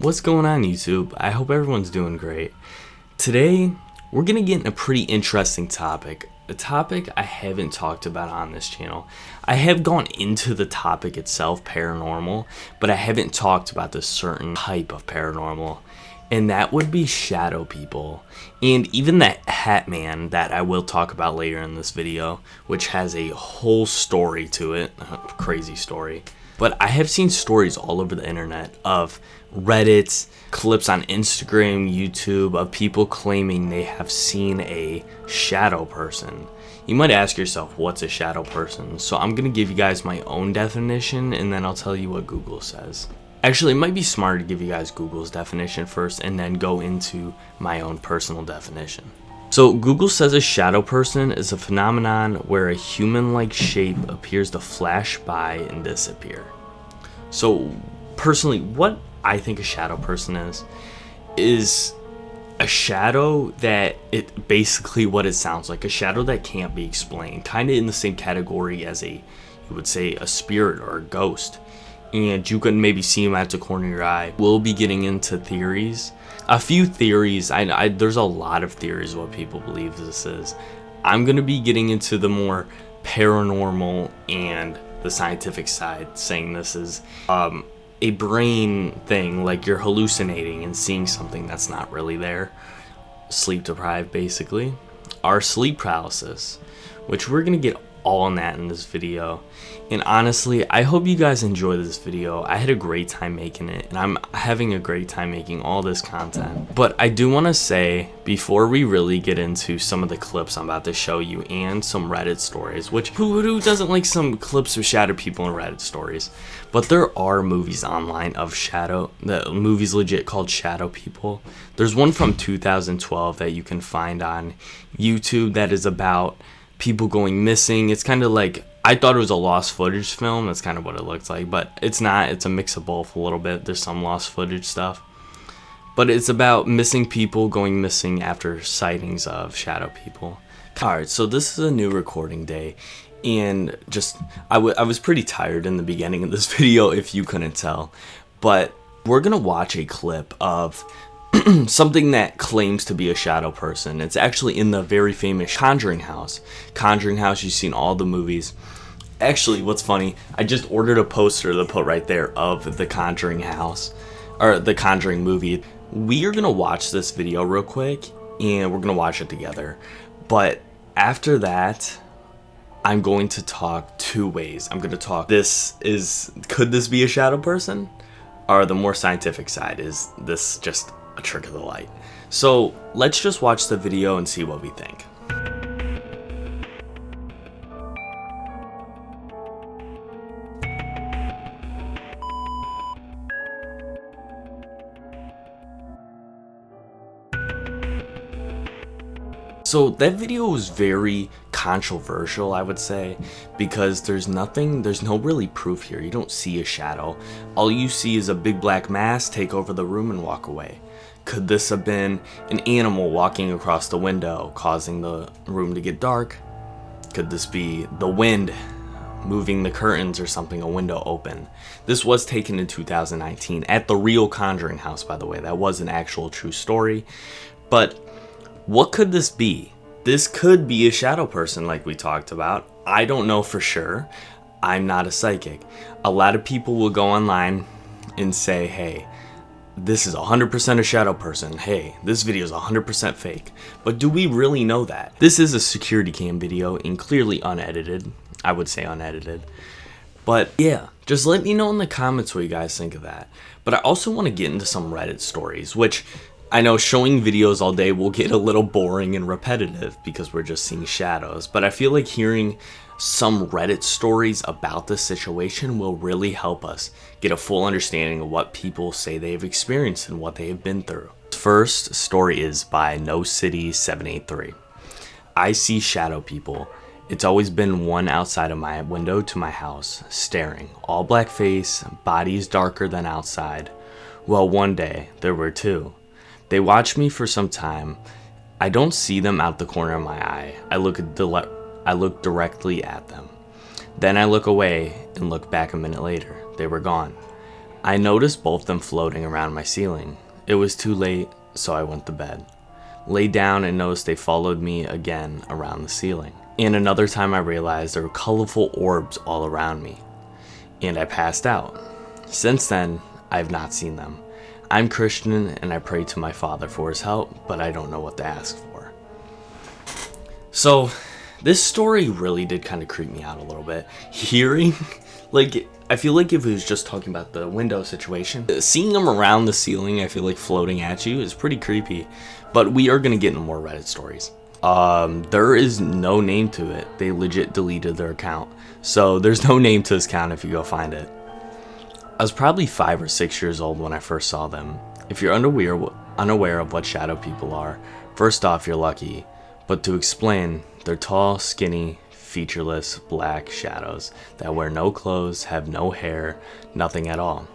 What's going on, YouTube? I hope everyone's doing great. Today, we're gonna get in a pretty interesting topic. A topic I haven't talked about on this channel. I have gone into the topic itself, paranormal, but I haven't talked about this certain type of paranormal, and that would be shadow people. And even that hat man that I will talk about later in this video, which has a whole story to it, a crazy story. But I have seen stories all over the internet of Reddit, clips on Instagram, YouTube, of people claiming they have seen a shadow person. You might ask yourself, what's a shadow person? So I'm going to give you guys my own definition, and then I'll tell you what Google says. Actually, it might be smarter to give you guys Google's definition first, and then go into my own personal definition. So Google says a shadow person is a phenomenon where a human-like shape appears to flash by and disappear. So personally, what I think a shadow person is a shadow that it basically what it sounds like, a shadow that can't be explained, kind of in the same category as you would say a spirit or a ghost. And you can maybe see them at the corner of your eye. We'll be getting into theories. A few theories. There's a lot of theories what people believe this is. I'm going to be getting into the more paranormal and the scientific side, saying this is a brain thing, like you're hallucinating and seeing something that's not really there. Sleep deprived, basically. Our sleep paralysis, which we're going to get all on that in this video. And honestly, I hope you guys enjoy this video. I had a great time making it, and I'm having a great time making all this content. But I do want to say, before we really get into some of the clips I'm about to show you and some Reddit stories, which who doesn't like some clips of shadow people and Reddit stories? But there are movies online of the movie's legit called Shadow People. There's one from 2012 that you can find on YouTube that is about people going missing. It's kind of like, I thought it was a lost footage film. That's kind of what it looks like, but it's not. It's a mix of both a little bit. There's some lost footage stuff, but it's about missing people going missing after sightings of shadow people. Alright, so this is a new recording day, and I was pretty tired in the beginning of this video, if you couldn't tell, but we're gonna watch a clip of something that claims to be a shadow person. It's actually in the very famous Conjuring house. Conjuring house, you've seen all the movies. Actually, what's funny, I just ordered a poster to put right there of the Conjuring house, or the Conjuring movie. We are gonna watch this video real quick, and we're gonna watch it together. But after that, I'm going to talk two ways. I'm gonna talk, could this be a shadow person? Or the more scientific side, is this just a trick of the light? So let's just watch the video and see what we think. So that video was very controversial, I would say, because there's no really proof here. You don't see a shadow. All you see is a big black mass take over the room and walk away. Could this have been an animal walking across the window, causing the room to get dark? Could this be the wind moving the curtains or something, a window open? This was taken in 2019 at the real Conjuring house, by the way. That was an actual true story. But what could this be? This could be a shadow person like we talked about. I don't know for sure. I'm not a psychic. A lot of people will go online and say, hey, this is 100% a shadow person. Hey, this video is 100% fake. But do we really know that? This is a security cam video and clearly unedited. I would say unedited. But yeah, just let me know in the comments what you guys think of that. But I also want to get into some Reddit stories, which I know showing videos all day will get a little boring and repetitive because we're just seeing shadows. But I feel like hearing some Reddit stories about this situation will really help us get a full understanding of what people say they've experienced and what they have been through. First story is by NoCity783. I see shadow people. It's always been one outside of my window to my house, staring. All black face, bodies darker than outside. Well, one day, there were two. They watch me for some time. I don't see them out the corner of my eye. I look directly at them. Then I look away and look back a minute later. They were gone. I noticed both of them floating around my ceiling. It was too late, so I went to bed. Laid down and noticed they followed me again around the ceiling. And another time I realized there were colorful orbs all around me. And I passed out. Since then, I have not seen them. I'm Christian and I pray to my Father for his help, but I don't know what to ask for. So, this story really did kind of creep me out a little bit. Hearing, I feel like if it was just talking about the window situation, seeing them around the ceiling, I feel like floating at you is pretty creepy. But we are going to get into more Reddit stories. There is no name to it. They legit deleted their account. So there's no name to this account if you go find it. I was probably 5 or 6 years old when I first saw them. If you're unaware of what shadow people are, first off, you're lucky. But to explain, they're tall, skinny, featureless, black shadows that wear no clothes, have no hair, nothing at all.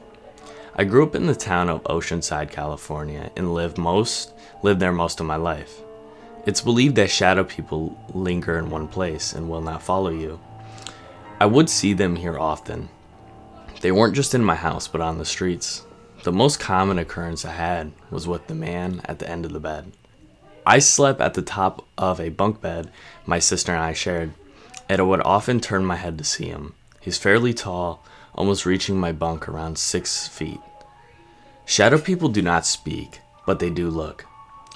I grew up in the town of Oceanside, California, and lived there most of my life. It's believed that shadow people linger in one place and will not follow you. I would see them here often. They weren't just in my house, but on the streets. The most common occurrence I had was with the man at the end of the bed. I slept at the top of a bunk bed my sister and I shared, and I would often turn my head to see him. He's fairly tall, almost reaching my bunk around 6 feet. Shadow people do not speak, but they do look.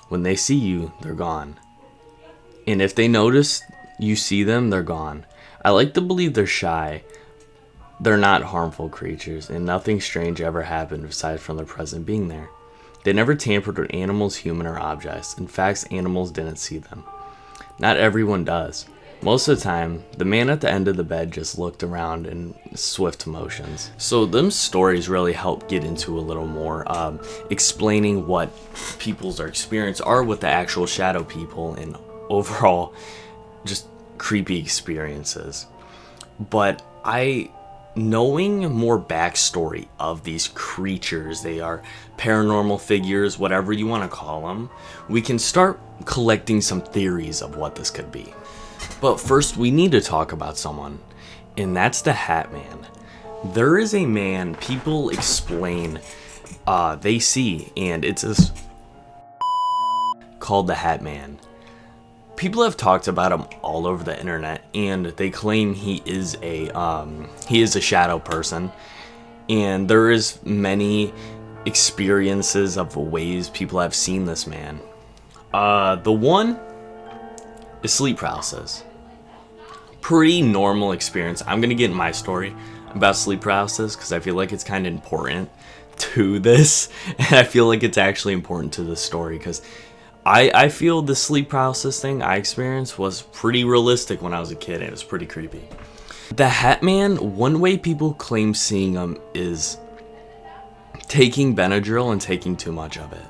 When they see you, they're gone. And if they notice you see them, they're gone. I like to believe they're shy. They're not harmful creatures, and nothing strange ever happened aside from their presence being there. They never tampered with animals, human, or objects. In fact, animals didn't see them. Not everyone does. Most of the time, the man at the end of the bed just looked around in swift motions. So them stories really help get into a little more explaining what people's experience are with the actual shadow people and overall just creepy experiences. But knowing more backstory of these creatures, they are paranormal figures, whatever you want to call them, we can start collecting some theories of what this could be. But first, we need to talk about someone, and that's the Hat Man. There is a man people explain they see, and it's called the Hat Man. People have talked about him all over the internet, and they claim he is a shadow person. And there is many experiences of ways people have seen this man. The one is sleep paralysis. Pretty normal experience. I'm gonna get in my story about sleep paralysis because I feel like it's kind of important to this, and I feel like it's actually important to this story because I feel the sleep paralysis thing I experienced was pretty realistic when I was a kid, and it was pretty creepy. The Hat Man, one way people claim seeing him is taking Benadryl and taking too much of it.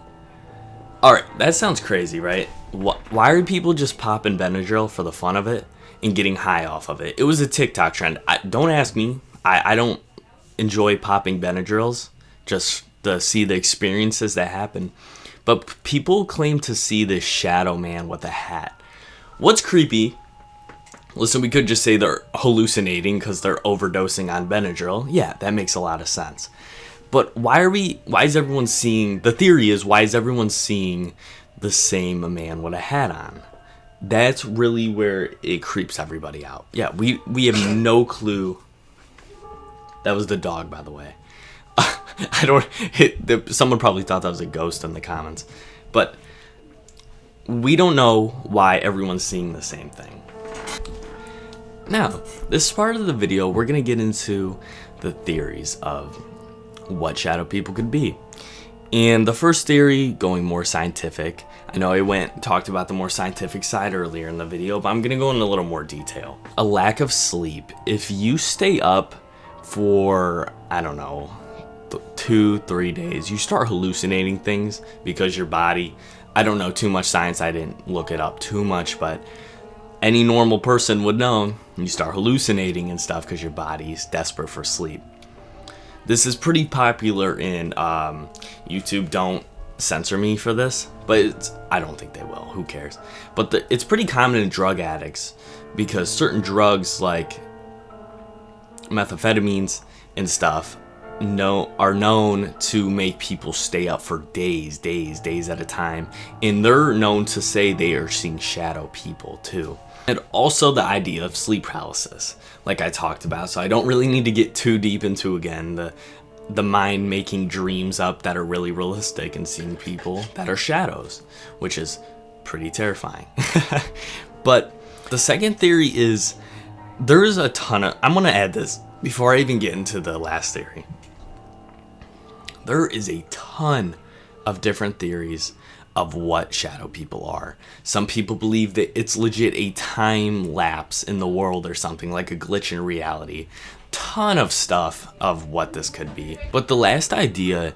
Alright, that sounds crazy, right? Why are people just popping Benadryl for the fun of it and getting high off of it? It was a TikTok trend. Don't ask me. I don't enjoy popping Benadryls just to see the experiences that happen. But people claim to see this shadow man with a hat. What's creepy? Listen, we could just say they're hallucinating because they're overdosing on Benadryl. Yeah, that makes a lot of sense. But why is everyone seeing, the theory is, why is everyone seeing the same man with a hat on? That's really where it creeps everybody out. Yeah, we have no clue. That was the dog, by the way. Someone probably thought that was a ghost in the comments. But we don't know why everyone's seeing the same thing. Now, this part of the video, we're going to get into the theories of what shadow people could be. And the first theory, going more scientific. I know I talked about the more scientific side earlier in the video, but I'm going to go into a little more detail. A lack of sleep. If you stay up for, I don't know, 2-3 days, you start hallucinating things because your body, I don't know too much science, I didn't look it up too much, but any normal person would know you start hallucinating and stuff because your body's desperate for sleep. This is pretty popular in YouTube. Don't censor me for this, but I don't think they will. Who cares? But it's pretty common in drug addicts because certain drugs like methamphetamines and stuff are known to make people stay up for days at a time, and they're known to say they are seeing shadow people too. And also the idea of sleep paralysis, like I talked about, so I don't really need to get too deep into again the mind making dreams up that are really realistic and seeing people that are shadows, which is pretty terrifying. But the second theory is there's a ton of, I'm gonna add this before I even get into the last theory. There is a ton of different theories of what shadow people are. Some people believe that it's legit a time lapse in the world or something, like a glitch in reality. Ton of stuff of what this could be. But the last idea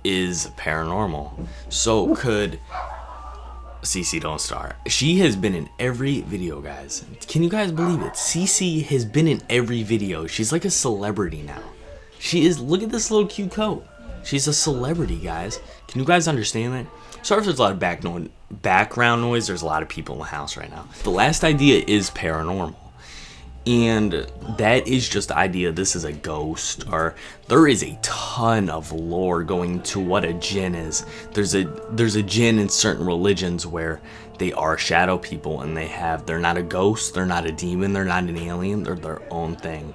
is paranormal. So could Cece Don't Star. She has been in every video, guys. Can you guys believe it? Cece has been in every video. She's like a celebrity now. She is. Look at this little cute coat. She's a celebrity, guys. Can you guys understand that? Sorry if there's a lot of background noise. There's a lot of people in the house right now. The last idea is paranormal. And that is just the idea this is a ghost, or there is a ton of lore going to what a jinn is. There's a jinn in certain religions where they are shadow people, and they're not a ghost, they're not a demon, they're not an alien, they're their own thing.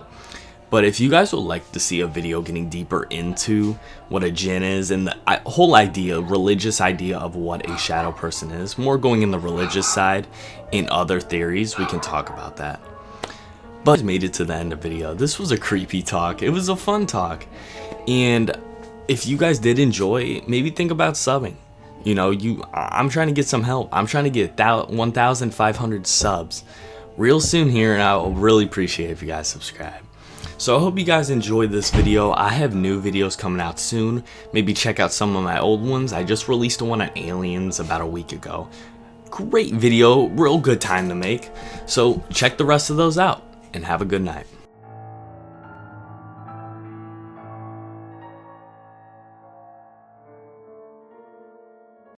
But if you guys would like to see a video getting deeper into what a jinn is and the whole idea, religious idea of what a shadow person is, more going in the religious side in other theories, we can talk about that. But I made it to the end of the video. This was a creepy talk. It was a fun talk. And if you guys did enjoy, maybe think about subbing. You know, I'm trying to get some help. I'm trying to get 1,500 subs real soon here, and I'll really appreciate it if you guys subscribe. So I hope you guys enjoyed this video. I have new videos coming out soon. Maybe check out some of my old ones. I just released one on aliens about a week ago. Great video, real good time to make. So check the rest of those out and have a good night.